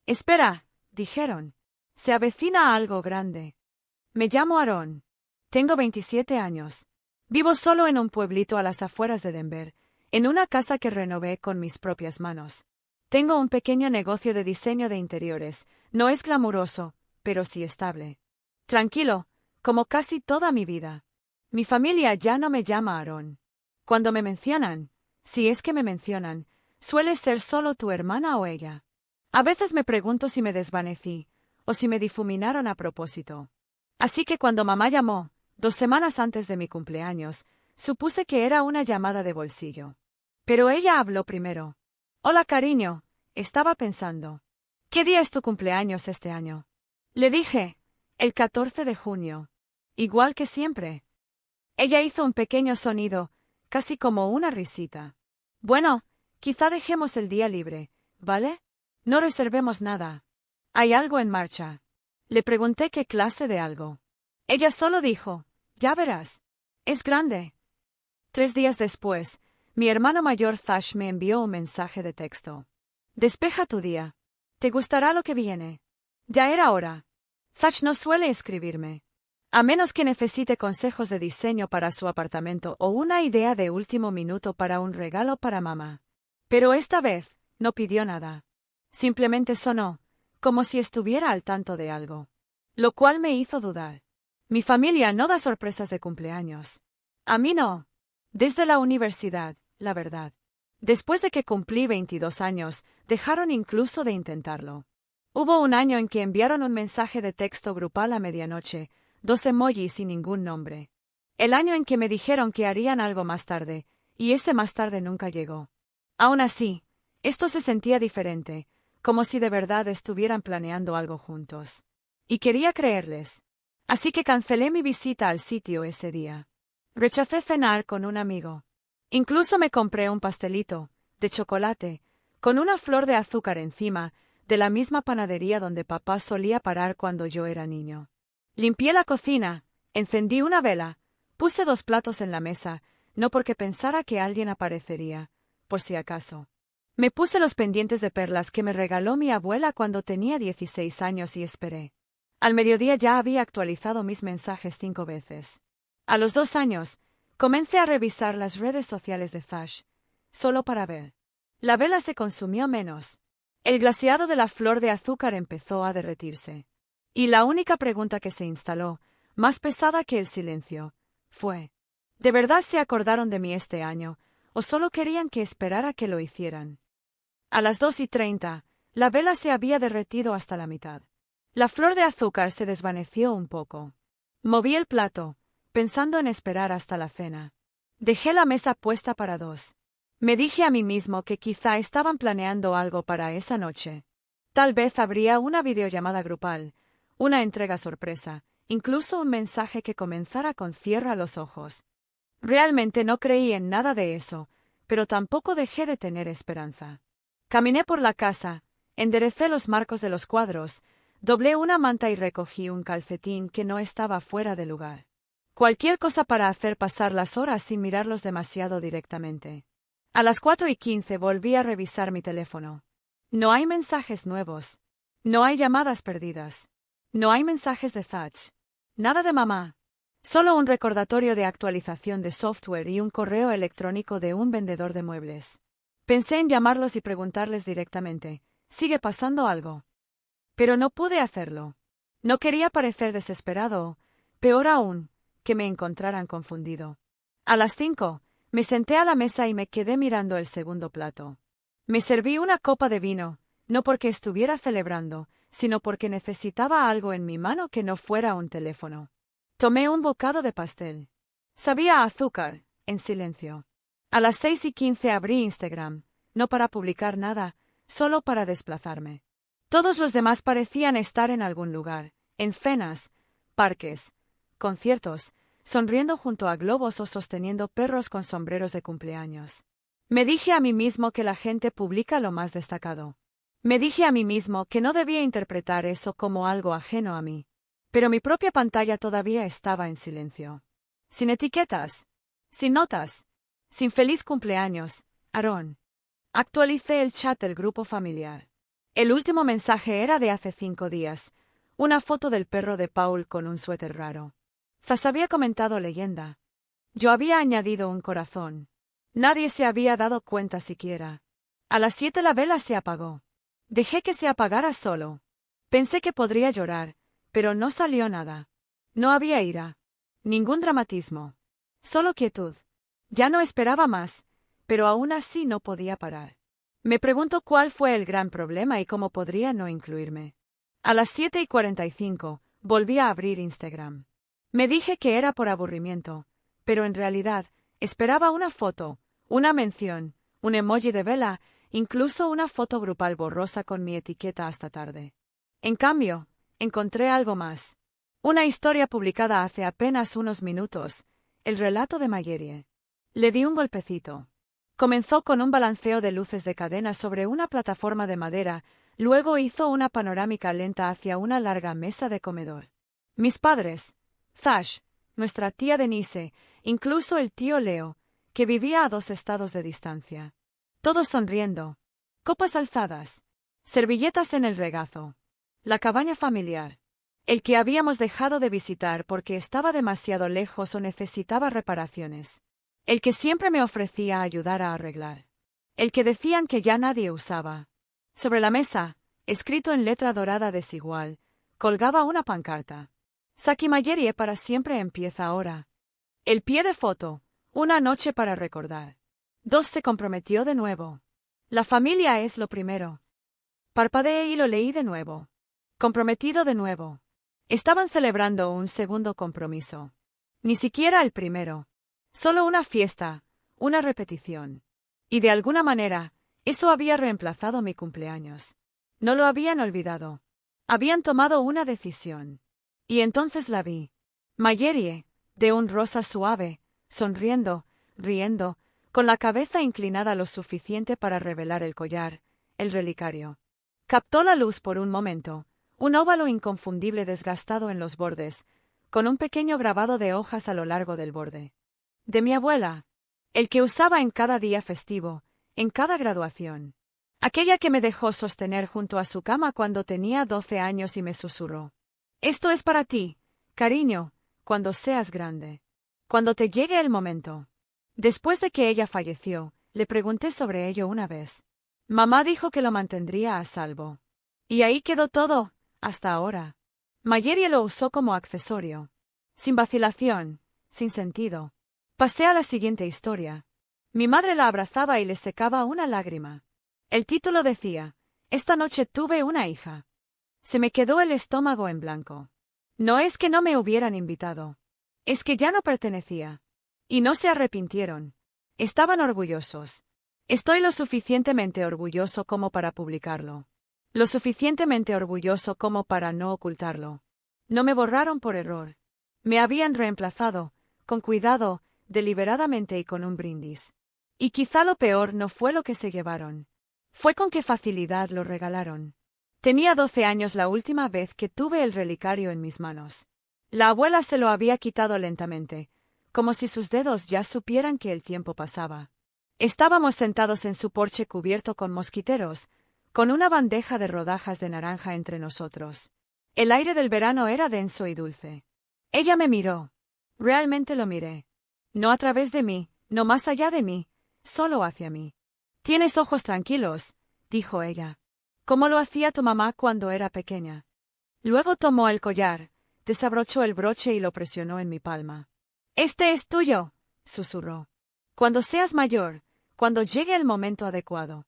Espera, dijeron. Se avecina algo grande. Me llamo Aaron. Tengo 27 años. Vivo solo en un pueblito a las afueras de Denver, en una casa que renové con mis propias manos. Tengo un pequeño negocio de diseño de interiores. No es glamuroso, pero sí estable. Tranquilo, como casi toda mi vida. Mi familia ya no me llama Aaron. Cuando me mencionan, si es que me mencionan, suele ser solo tu hermana o ella. A veces me pregunto si me desvanecí, o si me difuminaron a propósito. Así que cuando mamá llamó, 2 semanas antes de mi cumpleaños, supuse que era una llamada de bolsillo. Pero ella habló primero. Hola, cariño, estaba pensando. ¿Qué día es tu cumpleaños este año? Le dije, el 14 de junio. Igual que siempre. Ella hizo un pequeño sonido, casi como una risita. Bueno, quizá dejemos el día libre, ¿vale? No reservemos nada. Hay algo en marcha. Le pregunté qué clase de algo. Ella solo dijo, ya verás. Es grande. 3 días después, mi hermano mayor Thash me envió un mensaje de texto. Despeja tu día. ¿Te gustará lo que viene? Ya era hora. Thash no suele escribirme. A menos que necesite consejos de diseño para su apartamento o una idea de último minuto para un regalo para mamá. Pero esta vez, no pidió nada. Simplemente sonó, como si estuviera al tanto de algo. Lo cual me hizo dudar. Mi familia no da sorpresas de cumpleaños. A mí no. Desde la universidad, la verdad. Después de que cumplí 22 años, dejaron incluso de intentarlo. Hubo un año en que enviaron un mensaje de texto grupal a medianoche, 2 emojis y ningún nombre. El año en que me dijeron que harían algo más tarde, y ese más tarde nunca llegó. Aún así, esto se sentía diferente, como si de verdad estuvieran planeando algo juntos. Y quería creerles. Así que cancelé mi visita al sitio ese día. Rechacé cenar con un amigo. Incluso me compré un pastelito, de chocolate, con una flor de azúcar encima, de la misma panadería donde papá solía parar cuando yo era niño. Limpié la cocina, encendí una vela, puse 2 platos en la mesa, no porque pensara que alguien aparecería, por si acaso. Me puse los pendientes de perlas que me regaló mi abuela cuando tenía 16 años y esperé. Al mediodía ya había actualizado mis mensajes 5 veces. A los 2 años, comencé a revisar las redes sociales de Thash, solo para ver. La vela se consumió menos. El glaseado de la flor de azúcar empezó a derretirse. Y la única pregunta que se instaló, más pesada que el silencio, fue: ¿de verdad se acordaron de mí este año, o solo querían que esperara que lo hicieran? A las 2:30, la vela se había derretido hasta la mitad. La flor de azúcar se desvaneció un poco. Moví el plato, pensando en esperar hasta la cena. Dejé la mesa puesta para 2. Me dije a mí mismo que quizá estaban planeando algo para esa noche. Tal vez habría una videollamada grupal, una entrega sorpresa, incluso un mensaje que comenzara con cierra los ojos. Realmente no creí en nada de eso, pero tampoco dejé de tener esperanza. Caminé por la casa, enderecé los marcos de los cuadros, doblé una manta y recogí un calcetín que no estaba fuera de lugar. Cualquier cosa para hacer pasar las horas sin mirarlos demasiado directamente. A las 4:15 volví a revisar mi teléfono. No hay mensajes nuevos. No hay llamadas perdidas. No hay mensajes de Thatch. Nada de mamá. Solo un recordatorio de actualización de software y un correo electrónico de un vendedor de muebles. Pensé en llamarlos y preguntarles directamente, ¿sigue pasando algo? Pero no pude hacerlo. No quería parecer desesperado o, peor aún, que me encontraran confundido. A las 5, me senté a la mesa y me quedé mirando el segundo plato. Me serví una copa de vino, no porque estuviera celebrando, sino porque necesitaba algo en mi mano que no fuera un teléfono. Tomé un bocado de pastel. Sabía a azúcar, en silencio. A las 6:15 abrí Instagram, no para publicar nada, solo para desplazarme. Todos los demás parecían estar en algún lugar, en cenas, parques, conciertos, sonriendo junto a globos o sosteniendo perros con sombreros de cumpleaños. Me dije a mí mismo que la gente publica lo más destacado. Me dije a mí mismo que no debía interpretar eso como algo ajeno a mí. Pero mi propia pantalla todavía estaba en silencio. Sin etiquetas, sin notas, sin feliz cumpleaños, Aaron. Actualicé el chat del grupo familiar. El último mensaje era de hace 5 días, una foto del perro de Paul con un suéter raro. Faz había comentado leyenda. Yo había añadido un corazón. Nadie se había dado cuenta siquiera. A las 7 la vela se apagó. Dejé que se apagara solo. Pensé que podría llorar, pero no salió nada. No había ira. Ningún dramatismo. Solo quietud. Ya no esperaba más, pero aún así no podía parar. Me pregunto cuál fue el gran problema y cómo podría no incluirme. A las 7:45, volví a abrir Instagram. Me dije que era por aburrimiento, pero en realidad, esperaba una foto, una mención, un emoji de vela, incluso una foto grupal borrosa con mi etiqueta hasta tarde. En cambio, encontré algo más. Una historia publicada hace apenas unos minutos, el relato de Mayerie. Le di un golpecito. Comenzó con un balanceo de luces de cadena sobre una plataforma de madera, luego hizo una panorámica lenta hacia una larga mesa de comedor. Mis padres, Zash, nuestra tía Denise, incluso el tío Leo, que vivía a 2 estados de distancia. Todos sonriendo. Copas alzadas. Servilletas en el regazo. La cabaña familiar. El que habíamos dejado de visitar porque estaba demasiado lejos o necesitaba reparaciones. El que siempre me ofrecía ayudar a arreglar. El que decían que ya nadie usaba. Sobre la mesa, escrito en letra dorada desigual, colgaba una pancarta. Saki Mayerie para siempre empieza ahora. El pie de foto, una noche para recordar. 2 se comprometió de nuevo. La familia es lo primero. Parpadeé y lo leí de nuevo. Comprometido de nuevo. Estaban celebrando un segundo compromiso. Ni siquiera el primero. Solo una fiesta, una repetición. Y de alguna manera, eso había reemplazado mi cumpleaños. No lo habían olvidado. Habían tomado una decisión. Y entonces la vi. Mayerie, de un rosa suave, sonriendo, riendo, con la cabeza inclinada lo suficiente para revelar el collar, el relicario. Captó la luz por un momento, un óvalo inconfundible desgastado en los bordes, con un pequeño grabado de hojas a lo largo del borde. De mi abuela, el que usaba en cada día festivo, en cada graduación. Aquella que me dejó sostener junto a su cama cuando tenía 12 años y me susurró. Esto es para ti, cariño, cuando seas grande. Cuando te llegue el momento. Después de que ella falleció, le pregunté sobre ello una vez. Mamá dijo que lo mantendría a salvo. Y ahí quedó todo, hasta ahora. Mayerie lo usó como accesorio. Sin vacilación, sin sentido. Pasé a la siguiente historia. Mi madre la abrazaba y le secaba una lágrima. El título decía, Esta noche tuve una hija. Se me quedó el estómago en blanco. No es que no me hubieran invitado. Es que ya no pertenecía. Y no se arrepintieron. Estaban orgullosos. Estoy lo suficientemente orgulloso como para publicarlo. Lo suficientemente orgulloso como para no ocultarlo. No me borraron por error. Me habían reemplazado, con cuidado, deliberadamente y con un brindis. Y quizá lo peor no fue lo que se llevaron. Fue con qué facilidad lo regalaron. Tenía 12 años la última vez que tuve el relicario en mis manos. La abuela se lo había quitado lentamente, como si sus dedos ya supieran que el tiempo pasaba. Estábamos sentados en su porche cubierto con mosquiteros, con una bandeja de rodajas de naranja entre nosotros. El aire del verano era denso y dulce. Ella me miró. Realmente lo miré. No a través de mí, no más allá de mí, solo hacia mí. Tienes ojos tranquilos, dijo ella. Como lo hacía tu mamá cuando era pequeña. Luego tomó el collar, desabrochó el broche y lo presionó en mi palma. Este es tuyo, susurró. Cuando seas mayor, cuando llegue el momento adecuado.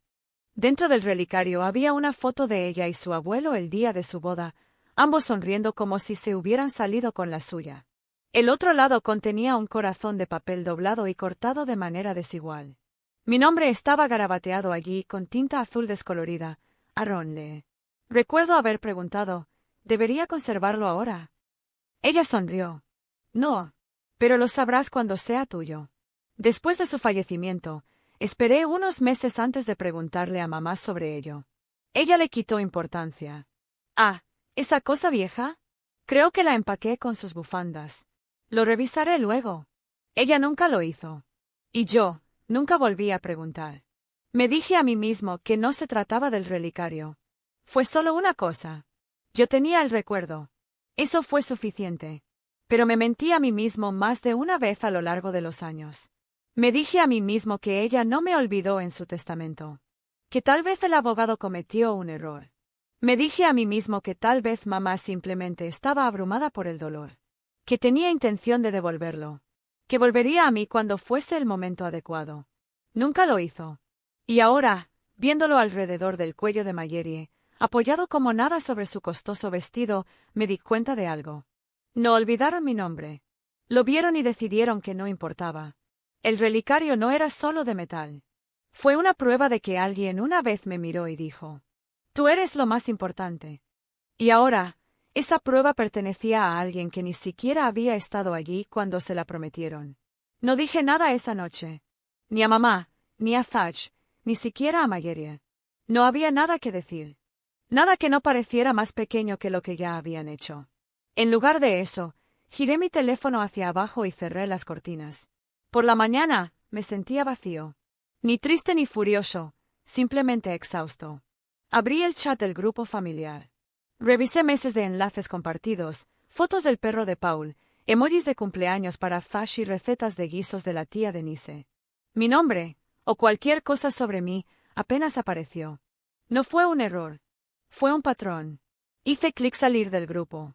Dentro del relicario había una foto de ella y su abuelo el día de su boda, ambos sonriendo como si se hubieran salido con la suya. El otro lado contenía un corazón de papel doblado y cortado de manera desigual. Mi nombre estaba garabateado allí con tinta azul descolorida, Aaron Lee. Recuerdo haber preguntado, ¿debería conservarlo ahora? Ella sonrió. No, pero lo sabrás cuando sea tuyo. Después de su fallecimiento, esperé unos meses antes de preguntarle a mamá sobre ello. Ella le quitó importancia. Ah, ¿esa cosa vieja? Creo que la empaqué con sus bufandas. Lo revisaré luego. Ella nunca lo hizo. Y yo, nunca volví a preguntar. Me dije a mí mismo que no se trataba del relicario. Fue solo una cosa. Yo tenía el recuerdo. Eso fue suficiente. Pero me mentí a mí mismo más de una vez a lo largo de los años. Me dije a mí mismo que ella no me olvidó en su testamento. Que tal vez el abogado cometió un error. Me dije a mí mismo que tal vez mamá simplemente estaba abrumada por el dolor. Que tenía intención de devolverlo. Que volvería a mí cuando fuese el momento adecuado. Nunca lo hizo. Y ahora, viéndolo alrededor del cuello de Marjorie, apoyado como nada sobre su costoso vestido, me di cuenta de algo. No olvidaron mi nombre. Lo vieron y decidieron que no importaba. El relicario no era solo de metal. Fue una prueba de que alguien una vez me miró y dijo: «Tú eres lo más importante». Y ahora, esa prueba pertenecía a alguien que ni siquiera había estado allí cuando se la prometieron. No dije nada esa noche. Ni a mamá, ni a Thach, ni siquiera a Marjorie. No había nada que decir. Nada que no pareciera más pequeño que lo que ya habían hecho. En lugar de eso, giré mi teléfono hacia abajo y cerré las cortinas. Por la mañana, me sentía vacío. Ni triste ni furioso, simplemente exhausto. Abrí el chat del grupo familiar. Revisé meses de enlaces compartidos, fotos del perro de Paul, emojis de cumpleaños para Thach y recetas de guisos de la tía Denise. Mi nombre, o cualquier cosa sobre mí, apenas apareció. No fue un error. Fue un patrón. Hice clic salir del grupo.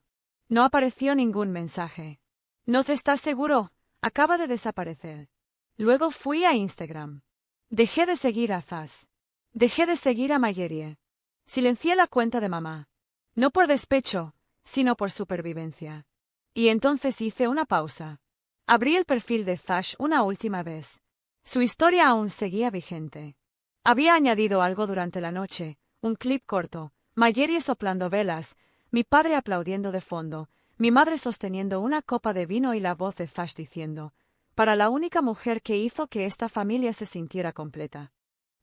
No apareció ningún mensaje. ¿No te estás seguro? Acaba de desaparecer. Luego fui a Instagram. Dejé de seguir a Thach. Dejé de seguir a Marjorie. Silencié la cuenta de mamá. No por despecho, sino por supervivencia. Y entonces hice una pausa. Abrí el perfil de Thach una última vez. Su historia aún seguía vigente. Había añadido algo durante la noche, un clip corto, Marjorie soplando velas, mi padre aplaudiendo de fondo, mi madre sosteniendo una copa de vino y la voz de Thach diciendo: «Para la única mujer que hizo que esta familia se sintiera completa».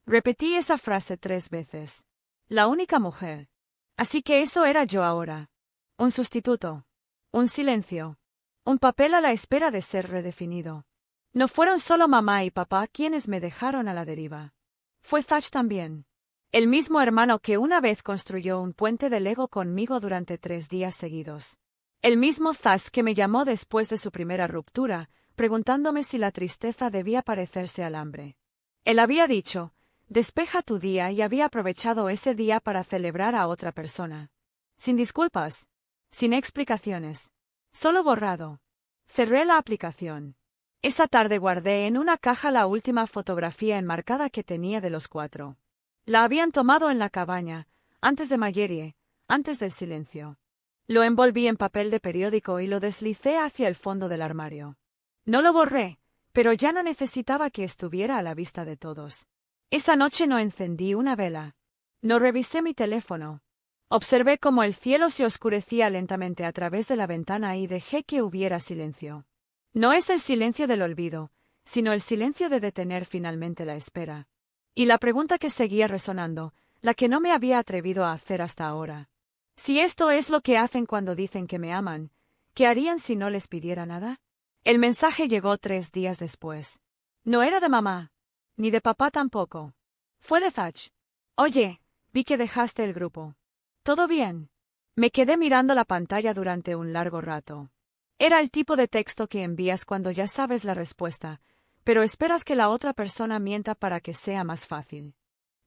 Repetí esa frase 3 veces. La única mujer. Así que eso era yo ahora. Un sustituto. Un silencio. Un papel a la espera de ser redefinido. No fueron solo mamá y papá quienes me dejaron a la deriva. Fue Thach también. El mismo hermano que una vez construyó un puente de Lego conmigo durante 3 días seguidos. El mismo Thach que me llamó después de su primera ruptura, preguntándome si la tristeza debía parecerse al hambre. Él había dicho: «Despeja tu día», y había aprovechado ese día para celebrar a otra persona. Sin disculpas. Sin explicaciones. Solo borrado. Cerré la aplicación. Esa tarde guardé en una caja la última fotografía enmarcada que tenía de los 4. La habían tomado en la cabaña, antes de Marjorie, antes del silencio. Lo envolví en papel de periódico y lo deslicé hacia el fondo del armario. No lo borré, pero ya no necesitaba que estuviera a la vista de todos. Esa noche no encendí una vela. No revisé mi teléfono. Observé cómo el cielo se oscurecía lentamente a través de la ventana y dejé que hubiera silencio. No es el silencio del olvido, sino el silencio de detener finalmente la espera. Y la pregunta que seguía resonando, la que no me había atrevido a hacer hasta ahora. Si esto es lo que hacen cuando dicen que me aman, ¿qué harían si no les pidiera nada? El mensaje llegó 3 días después. No era de mamá. Ni de papá tampoco. Fue de Thach. «Oye, vi que dejaste el grupo. ¿Todo bien?» Me quedé mirando la pantalla durante un largo rato. Era el tipo de texto que envías cuando ya sabes la respuesta, pero esperas que la otra persona mienta para que sea más fácil.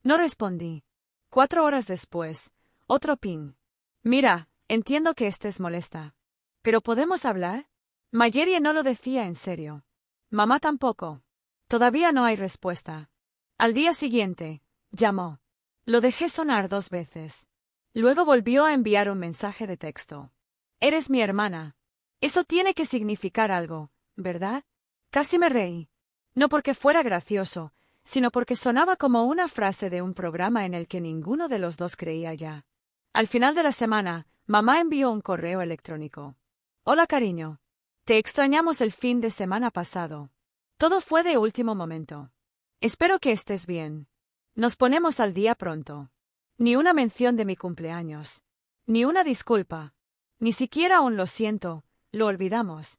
No respondí. 4 horas después, otro ping. «Mira, entiendo que estés molesta. ¿Pero podemos hablar?» Marjorie no lo decía en serio. Mamá tampoco. Todavía no hay respuesta. Al día siguiente, llamó. Lo dejé sonar 2 veces. Luego volvió a enviar un mensaje de texto. «Eres mi hermana. Eso tiene que significar algo, ¿verdad?» Casi me reí. No porque fuera gracioso, sino porque sonaba como una frase de un programa en el que ninguno de los dos creía ya. Al final de la semana, mamá envió un correo electrónico. «Hola, cariño. Te extrañamos el fin de semana pasado. Todo fue de último momento. Espero que estés bien. Nos ponemos al día pronto». Ni una mención de mi cumpleaños. Ni una disculpa. Ni siquiera un «lo siento, lo olvidamos».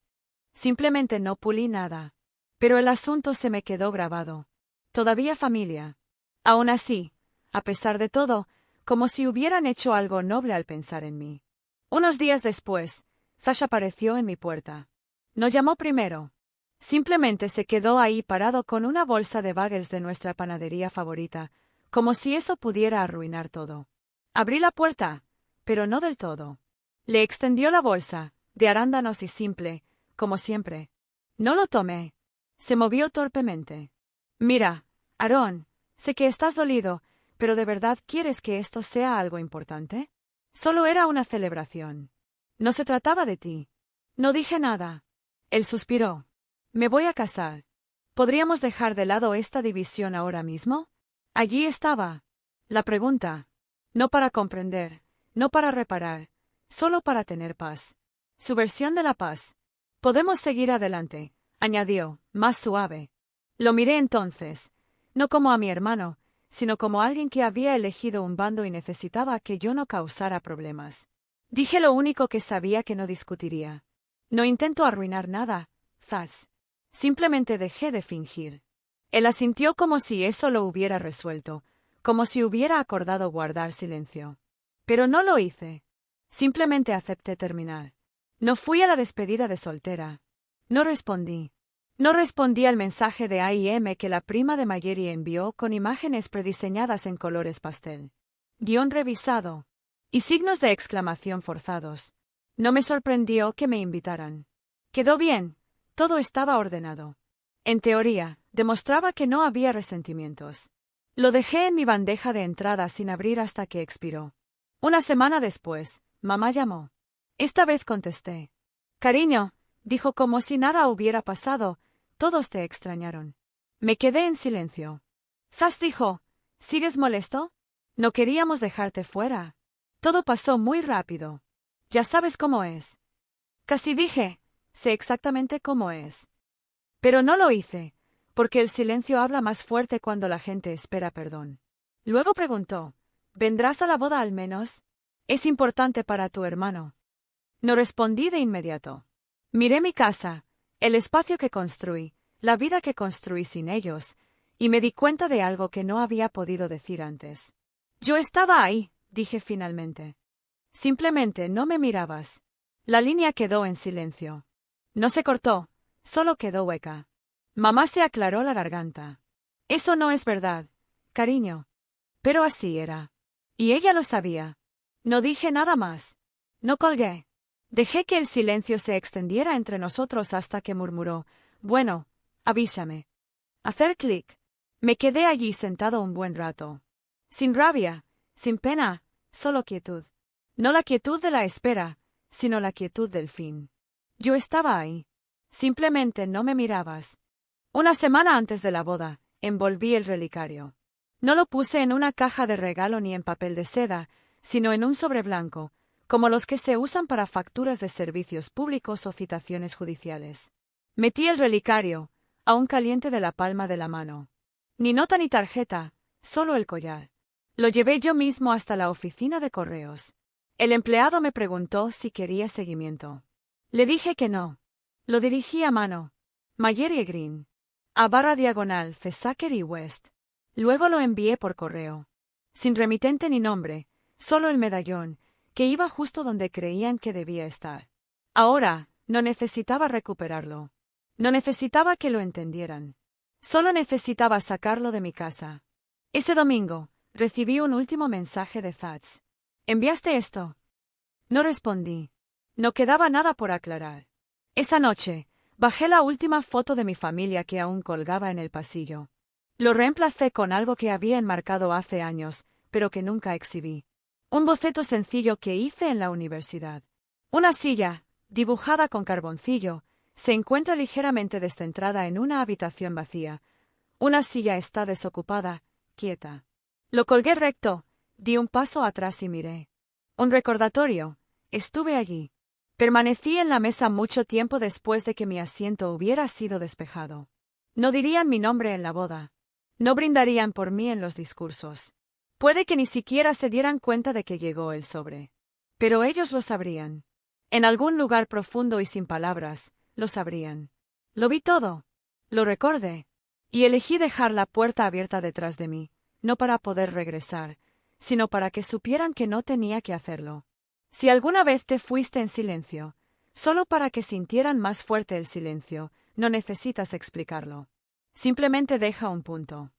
Simplemente no pulí nada. Pero el asunto se me quedó grabado. Todavía familia. Aún así, a pesar de todo, como si hubieran hecho algo noble al pensar en mí. Unos días después, Thach apareció en mi puerta. No llamó primero. Simplemente se quedó ahí parado con una bolsa de bagels de nuestra panadería favorita, como si eso pudiera arruinar todo. Abrí la puerta, pero no del todo. Le extendió la bolsa, de arándanos y simple, como siempre. No lo tomé. Se movió torpemente. Mira, Aarón, sé que estás dolido, pero ¿de verdad quieres que esto sea algo importante? Solo era una celebración. No se trataba de ti. No dije nada. Él suspiró. Me voy a casar. ¿Podríamos dejar de lado esta división ahora mismo? Allí estaba. La pregunta. No para comprender, no para reparar, solo para tener paz. Su versión de la paz. Podemos seguir adelante, añadió, más suave. Lo miré entonces, no como a mi hermano, sino como alguien que había elegido un bando y necesitaba que yo no causara problemas. Dije lo único que sabía que no discutiría. No intento arruinar nada, Thach. Simplemente dejé de fingir. Él asintió como si eso lo hubiera resuelto, como si hubiera acordado guardar silencio. Pero no lo hice. Simplemente acepté terminar. No fui a la despedida de soltera. No respondí. No respondí al mensaje de AIM que la prima de Mayeri envió con imágenes prediseñadas en colores pastel. Guión revisado. Y signos de exclamación forzados. No me sorprendió que me invitaran. Quedó bien. Todo estaba ordenado. En teoría, demostraba que no había resentimientos. Lo dejé en mi bandeja de entrada sin abrir hasta que expiró. Una semana después, mamá llamó. Esta vez contesté. Cariño, dijo como si nada hubiera pasado, todos te extrañaron. Me quedé en silencio. Thach dijo, ¿sigues molesto? No queríamos dejarte fuera. Todo pasó muy rápido. Ya sabes cómo es. Casi dije, sé exactamente cómo es. Pero no lo hice, porque el silencio habla más fuerte cuando la gente espera perdón. Luego preguntó, ¿vendrás a la boda al menos? Es importante para tu hermano. No respondí de inmediato. Miré mi casa, el espacio que construí, la vida que construí sin ellos, y me di cuenta de algo que no había podido decir antes. Yo estaba ahí, dije finalmente. Simplemente no me mirabas. La línea quedó en silencio. No se cortó, solo quedó hueca. Mamá se aclaró la garganta. Eso no es verdad, cariño. Pero así era. Y ella lo sabía. No dije nada más. No colgué. Dejé que el silencio se extendiera entre nosotros hasta que murmuró, bueno, avísame. Hacer clic. Me quedé allí sentado un buen rato. Sin rabia, sin pena, solo quietud. No la quietud de la espera, sino la quietud del fin. Yo estaba ahí. Simplemente no me mirabas. Una semana antes de la boda, envolví el relicario. No lo puse en una caja de regalo ni en papel de seda, sino en un sobre blanco, como los que se usan para facturas de servicios públicos o citaciones judiciales. Metí el relicario, aún caliente de la palma de la mano. Ni nota ni tarjeta, solo el collar. Lo llevé yo mismo hasta la oficina de correos. El empleado me preguntó si quería seguimiento. Le dije que no. Lo dirigí a mano. Mayeri Green. A // Fesaker y West. Luego lo envié por correo. Sin remitente ni nombre, solo el medallón, que iba justo donde creían que debía estar. Ahora, no necesitaba recuperarlo. No necesitaba que lo entendieran. Solo necesitaba sacarlo de mi casa. Ese domingo, recibí un último mensaje de Thach. ¿Enviaste esto? No respondí. No quedaba nada por aclarar. Esa noche, bajé la última foto de mi familia que aún colgaba en el pasillo. Lo reemplacé con algo que había enmarcado hace años, pero que nunca exhibí. Un boceto sencillo que hice en la universidad. Una silla, dibujada con carboncillo, se encuentra ligeramente descentrada en una habitación vacía. Una silla está desocupada, quieta. Lo colgué recto, di un paso atrás y miré. Un recordatorio. Estuve allí. Permanecí en la mesa mucho tiempo después de que mi asiento hubiera sido despejado. No dirían mi nombre en la boda. No brindarían por mí en los discursos. Puede que ni siquiera se dieran cuenta de que llegó el sobre. Pero ellos lo sabrían. En algún lugar profundo y sin palabras, lo sabrían. Lo vi todo. Lo recordé. Y elegí dejar la puerta abierta detrás de mí, no para poder regresar, sino para que supieran que no tenía que hacerlo. Si alguna vez te fuiste en silencio, solo para que sintieran más fuerte el silencio, no necesitas explicarlo. Simplemente deja un punto.